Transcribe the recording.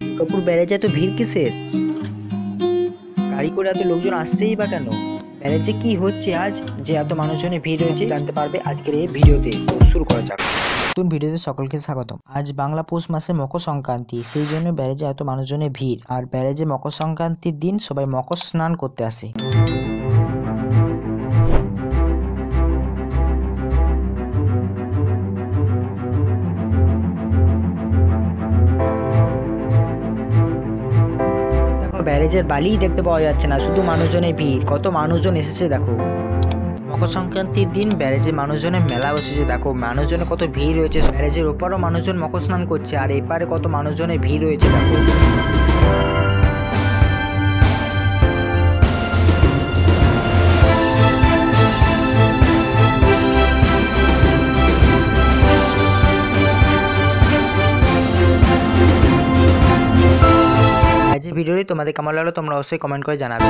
দুর্গাপুর ব্যারেজে এত ভিড় কিসের? গাড়ি করে এত লোকজন আসছেই বা কেন? ব্যারেজে কি হচ্ছে আজ যে এত মানুষজনের ভিড় হয়েছে জানতে পারবে আজকের এই ভিডিওতে। তো শুরু করা যাক। নতুন ভিডিওতে সকলকে স্বাগতম। আজ বাংলা পৌষ মাসে মকর সংক্রান্তি, সেই জন্য ব্যারেজে এত মানুষজনের ভিড়। আর ব্যারেজে মকর সংক্রান্তির দিন সবাই মকর স্নান করতে আসে। ব্যারেজের বালিই দেখতে পাওয়া যাচ্ছে না, শুধু মানুষজনের ভিড়। কত মানুষজন এসেছে দেখো। মকর সংক্রান্তির দিন ব্যারেজে মানুষজনের মেলা বসেছে দেখো। মানুষজনের কত ভিড় হয়েছে। ব্যারেজের ওপারও মানুষজন মকর স্নান করছে, আর এপারে কত মানুষজনের ভিড় হয়েছে দেখো। ভিডিওটি তোমাদের কেমন লাগলো তোমরা অবশ্যই কমেন্ট করে জানাবে।